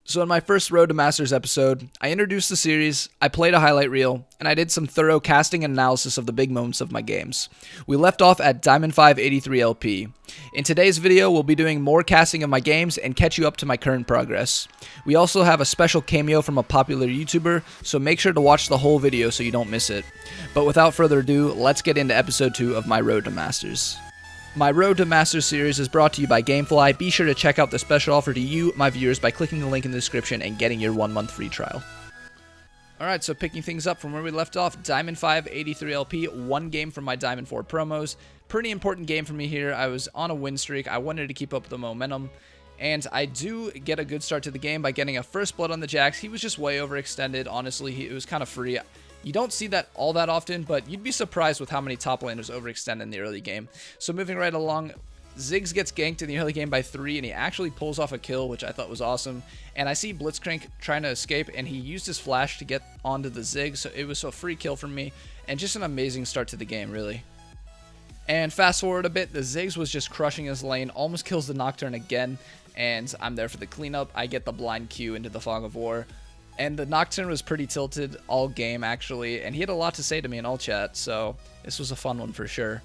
So in my first Road to Masters episode, I introduced the series, I played a highlight reel, and I did some thorough casting and analysis of the big moments of my games. We left off at Diamond 5 83 LP. In today's video, we'll be doing more casting of my games and catch you up to my current progress. We also have a special cameo from a popular YouTuber, so make sure to watch the whole video so you don't miss it. But without further ado, let's get into episode 2 of my Road to Masters. My Road to Masters series is brought to you by Gamefly. Be sure to check out the special offer to you, my viewers, by clicking the link in the description and getting your 1-month free trial. Alright, so picking things up from where we left off, Diamond 5 83 LP, one game from my Diamond 4 promos. Pretty important game for me here. I was on a win streak. I wanted to keep up the momentum. And I do get a good start to the game by getting a first blood on the Jax. He was just way overextended. Honestly, it was kind of free. You don't see that all that often, but you'd be surprised with how many top laners overextend in the early game. So moving right along, Ziggs gets ganked in the early game by 3, and he actually pulls off a kill, which I thought was awesome. And I see Blitzcrank trying to escape, and he used his flash to get onto the Ziggs, so it was a free kill from me, and just an amazing start to the game, really. And fast forward a bit, the Ziggs was just crushing his lane, almost kills the Nocturne again, and I'm there for the cleanup. I get the blind Q into the Fog of War. And the Nocturne was pretty tilted all game, actually, and he had a lot to say to me in all chat, so this was a fun one for sure.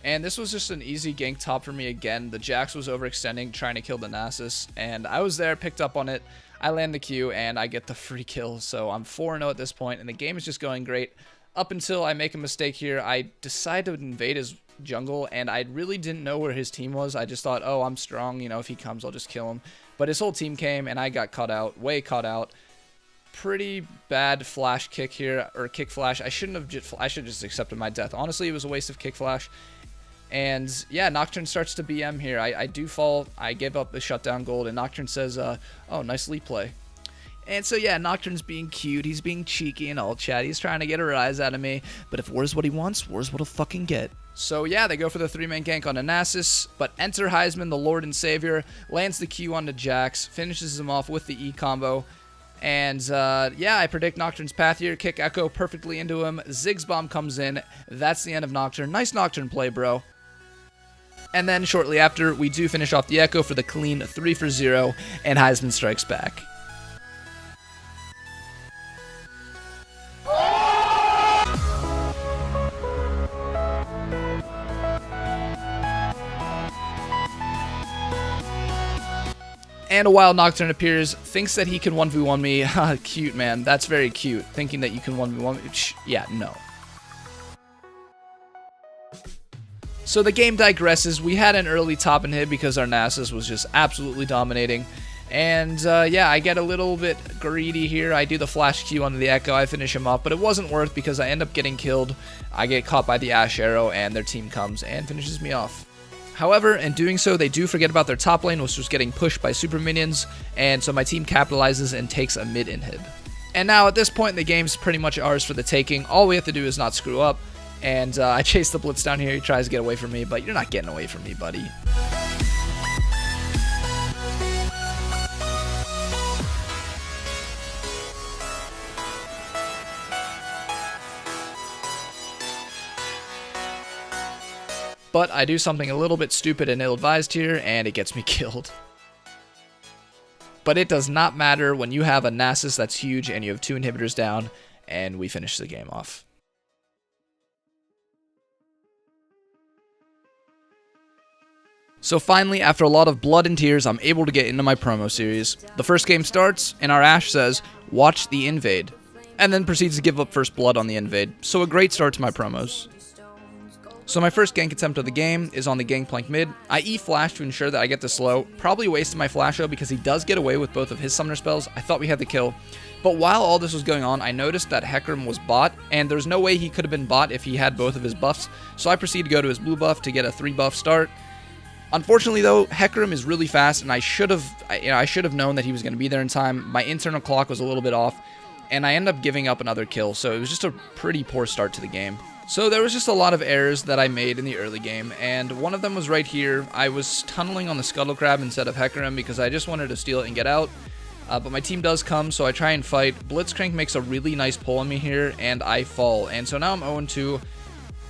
And this was just an easy gank top for me again. The Jax was overextending, trying to kill the Nasus, and I was there, picked up on it. I land the Q, and I get the free kill, so I'm 4-0 at this point, and the game is just going great. Up until I make a mistake here, I decide to invade his jungle, and I really didn't know where his team was. I just thought, oh, I'm strong, you know, if he comes, I'll just kill him. But his whole team came, and I got caught out, way caught out. Pretty bad flash kick here, or kick flash. I should have just accepted my death. Honestly, it was a waste of kick flash. And yeah, Nocturne starts to BM here. I do fall. I give up the shutdown gold, and Nocturne says, oh, nice leap play. And so yeah, Nocturne's being cute, he's being cheeky and all chat, he's trying to get a rise out of me, but if war's what he wants, war's what he'll fucking get. So yeah, they go for the 3-man gank on Nasus, but enter Heizman, the Lord and Savior, lands the Q onto Jax, finishes him off with the E combo, and yeah, I predict Nocturne's path here, kick Echo perfectly into him, Ziggs bomb comes in, that's the end of Nocturne. Nice Nocturne play, bro. And then shortly after, we do finish off the Echo for the clean 3-for-0, and Heizman strikes back. And a wild Nocturne appears, thinks that he can 1v1 me. Cute, man. That's very cute. Thinking that you can 1v1 me. Yeah, no. So the game digresses. We had an early top inhib because our Nasus was just absolutely dominating. And yeah, I get a little bit greedy here. I do the flash Q onto the Echo. I finish him off, but it wasn't worth because I end up getting killed. I get caught by the Ash Arrow, and their team comes and finishes me off. However, in doing so, they do forget about their top lane, which was getting pushed by super minions, and so my team capitalizes and takes a mid inhib. And now at this point, the game's pretty much ours for the taking. All we have to do is not screw up, and I chase the Blitz down here. He tries to get away from me, but you're not getting away from me, buddy. But I do something a little bit stupid and ill-advised here, and it gets me killed. But it does not matter when you have a Nasus that's huge and you have 2 inhibitors down, and we finish the game off. So finally, after a lot of blood and tears, I'm able to get into my promo series. The first game starts, and our Ashe says, "Watch the invade," and then proceeds to give up first blood on the invade. So a great start to my promos. So my first gank attempt of the game is on the Gangplank mid. I E-flash to ensure that I get the slow. Probably wasted my flash though because he does get away with both of his summoner spells. I thought we had the kill. But while all this was going on, I noticed that Hecarim was bot, and there's no way he could have been bot if he had both of his buffs. So I proceed to go to his blue buff to get a 3-buff start. Unfortunately though, Hecarim is really fast, and I should have known that he was going to be there in time. My internal clock was a little bit off, and I ended up giving up another kill. So it was just a pretty poor start to the game. So there was just a lot of errors that I made in the early game, and one of them was right here. I was tunneling on the Scuttle Crab instead of Hecarim because I just wanted to steal it and get out. But my team does come, so I try and fight. Blitzcrank makes a really nice pull on me here, and I fall. And so now I'm 0-2.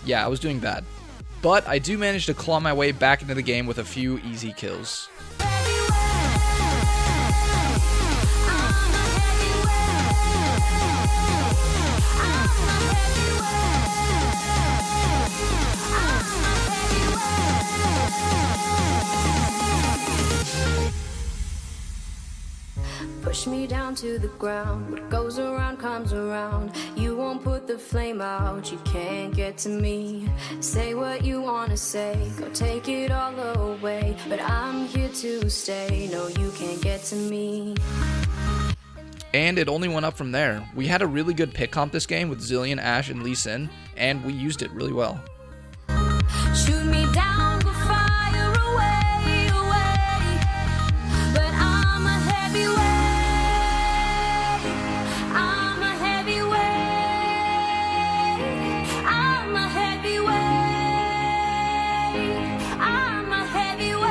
Yeah, I was doing bad. But I do manage to claw my way back into the game with a few easy kills. Push me down to the ground. What goes around comes around. You won't put the flame out. You can't get to me. Say what you wanna say. Go take it all away. But I'm here to stay. No, you can't get to me. And it only went up from there. We had a really good pick comp this game with Zillion, Ashe, and Lee Sin, and we used it really well. Shoot me down, go fire away, away. But I'm a heavyweight. I'm a heavyweight. I'm a heavyweight. I'm a heavyweight.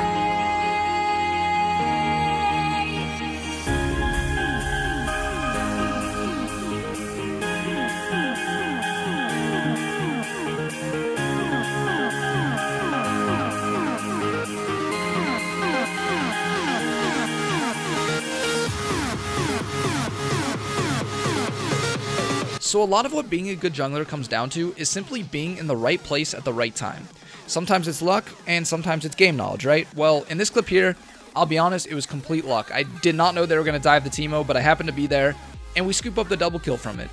So a lot of what being a good jungler comes down to is simply being in the right place at the right time. Sometimes it's luck, and sometimes it's game knowledge, right? Well, in this clip here, I'll be honest, it was complete luck. I did not know they were going to dive the Teemo, but I happened to be there, and we scoop up the double kill from it.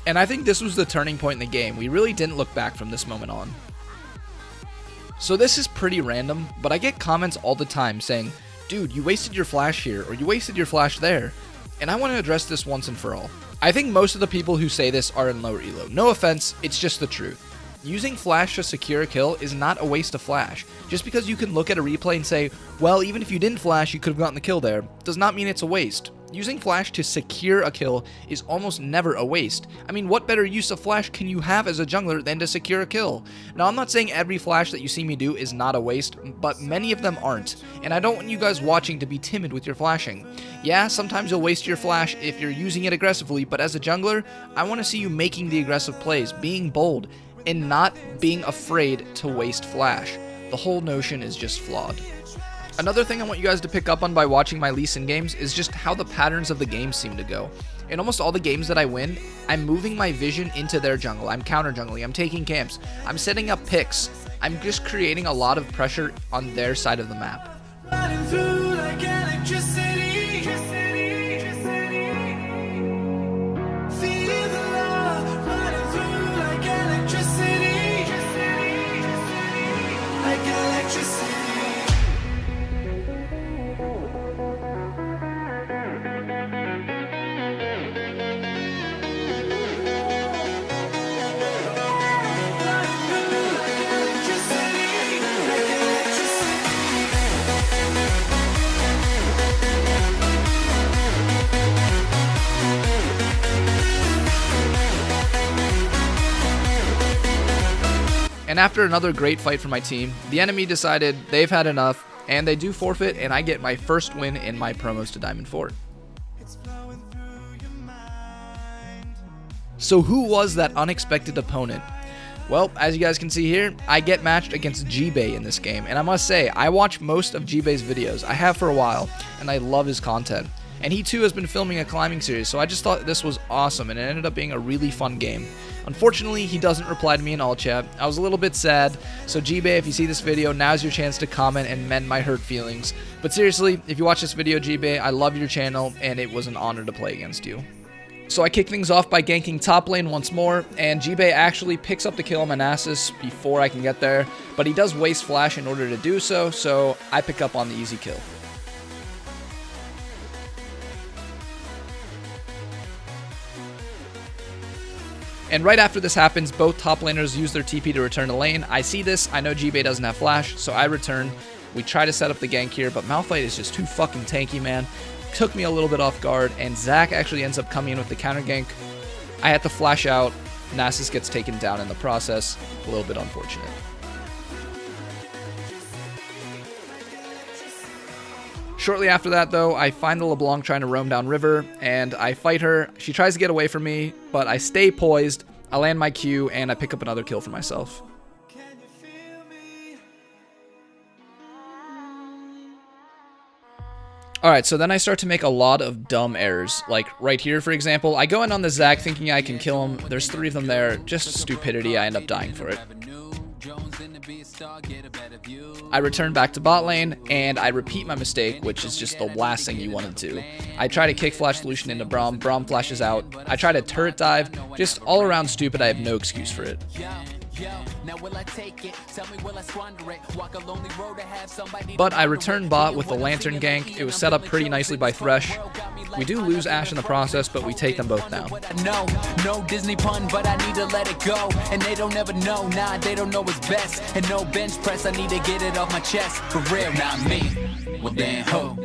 And I think this was the turning point in the game. We really didn't look back from this moment on. So this is pretty random, but I get comments all the time saying, dude, you wasted your flash here, or you wasted your flash there. And I want to address this once and for all. I think most of the people who say this are in lower elo. No offense, it's just the truth. Using flash to secure a kill is not a waste of flash. Just because you can look at a replay and say, well, even if you didn't flash, you could have gotten the kill there, does not mean it's a waste. Using flash to secure a kill is almost never a waste. I mean, what better use of flash can you have as a jungler than to secure a kill? Now, I'm not saying every flash that you see me do is not a waste, but many of them aren't, and I don't want you guys watching to be timid with your flashing. Yeah, sometimes you'll waste your flash if you're using it aggressively, but as a jungler, I want to see you making the aggressive plays, being bold, and not being afraid to waste flash. The whole notion is just flawed. Another thing I want you guys to pick up on by watching my Lee Sin games is just how the patterns of the game seem to go. In almost all the games that I win, I'm moving my vision into their jungle. I'm counter jungling, I'm taking camps, I'm setting up picks. I'm just creating a lot of pressure on their side of the map. Running through like electricity. Feel the love running through like electricity. Like electricity. And after another great fight for my team, the enemy decided they've had enough, and they do forfeit, and I get my first win in my promos to Diamond 4. So who was that unexpected opponent? Well, as you guys can see here, I get matched against Gbay in this game, and I must say, I watch most of Gbay's videos. I have for a while, and I love his content. And he too has been filming a climbing series, so I just thought this was awesome, and it ended up being a really fun game. Unfortunately, he doesn't reply to me in all chat. I was a little bit sad, so Gbay, if you see this video, now's your chance to comment and mend my hurt feelings. But seriously, if you watch this video, Gbay, I love your channel, and it was an honor to play against you. So I kick things off by ganking top lane once more, and Gbay actually picks up the kill on Manassas before I can get there, but he does waste flash in order to do so, so I pick up on the easy kill. And right after this happens, both top laners use their TP to return to lane. I see this, I know Gbay doesn't have flash, so I return. We try to set up the gank here, but Malphite is just too fucking tanky, man. Took me a little bit off guard, and Zac actually ends up coming in with the counter gank. I had to flash out. Nasus gets taken down in the process. A little bit unfortunate. Shortly after that, though, I find the LeBlanc trying to roam down river, and I fight her. She tries to get away from me, but I stay poised. I land my Q, and I pick up another kill for myself. Alright, so then I start to make a lot of dumb errors. Like, right here, for example, I go in on the Zac thinking I can kill him. There's 3 of them there. Just stupidity. I end up dying for it. I return back to bot lane, and I repeat my mistake, which is just the last thing you want to do. I try to kick flash Lucian into Braum, Braum flashes out. I try to turret dive, just all around stupid, I have no excuse for it. But I return bot with the Lantern gank. It was set up pretty nicely by Thresh. We do lose Ashe in the process, but we take them both down. No Disney pun, but I need to let it go. And they don't ever know, nah, they don't know what's best. And no bench press, I need to get it off my chest. For real, not me. Well then, ho.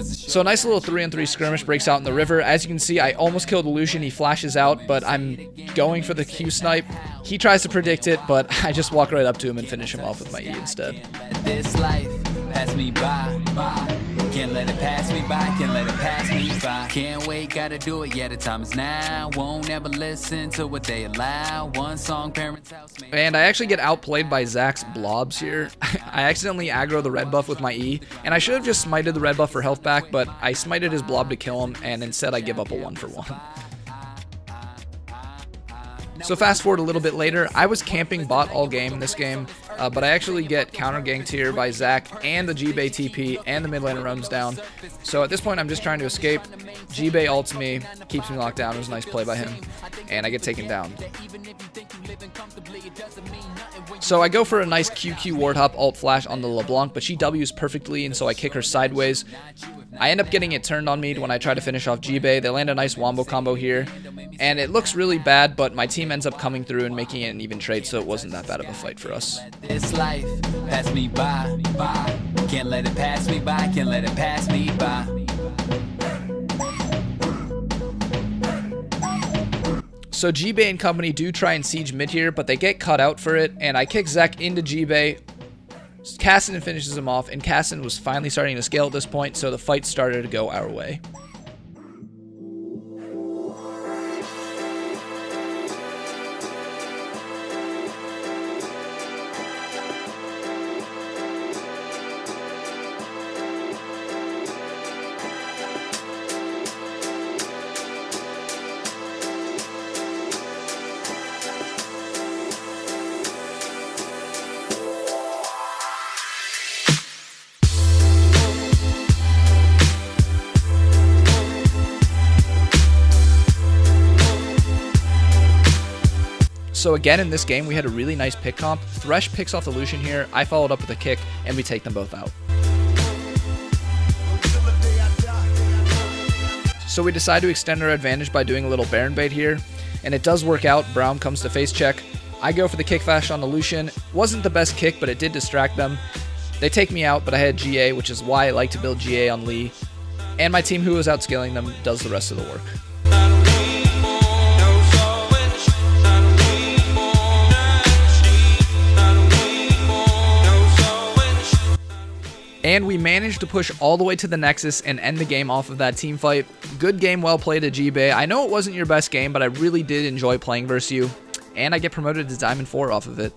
So a nice little 3-on-3 skirmish breaks out in the river. As you can see, I almost killed Lucian. He flashes out, but I'm going for the Q snipe. He tries to predict it, but I just walk right up to him and finish him off with my E instead. This life pass me by. Can't let it pass me by. Can't let it pass me by. Can't wait, gotta do it. Yeah, the time is now. Won't ever listen to what they allow. One song, parents' house. And I actually get outplayed by Zach's blobs here. I accidentally aggro the red buff with my E, and I should have just smited the red buff for health back, but I smited his blob to kill him, and instead I give up a 1-for-1. So fast forward a little bit later, I was camping bot all game in this game, but I actually get counter ganked here by Zach and the Gbay TP, and the mid laner runs down. So at this point I'm just trying to escape. Gbay ults me, keeps me locked down. It was a nice play by him, and I get taken down. So I go for a nice QQ ward hop ult flash on the LeBlanc, but she Ws perfectly, and so I kick her sideways. I end up getting it turned on me when I try to finish off Gbay. They land a nice wombo combo here, and it looks really bad, but my team ends up coming through and making it an even trade, so it wasn't that bad of a fight for us. This life pass me by. Can't let it pass me by. Can't let it pass me by. So Gbay and company do try and siege mid here, but they get cut out for it, and I kick Zach into Gbay. Cassidy finishes him off, and Cassidy was finally starting to scale at this point, so the fight started to go our way. So again, in this game, we had a really nice pick comp. Thresh picks off the Lucian here. I followed up with a kick, and we take them both out. So we decide to extend our advantage by doing a little Baron bait here, and it does work out. Braum comes to face check. I go for the kick flash on the Lucian. Wasn't the best kick, but it did distract them. They take me out, but I had GA, which is why I like to build GA on Lee. And my team, who was outscaling them, does the rest of the work. And we managed to push all the way to the Nexus and end the game off of that team fight. Good game, well played at Gbay. I know it wasn't your best game, but I really did enjoy playing versus you. And I get promoted to Diamond 4 off of it.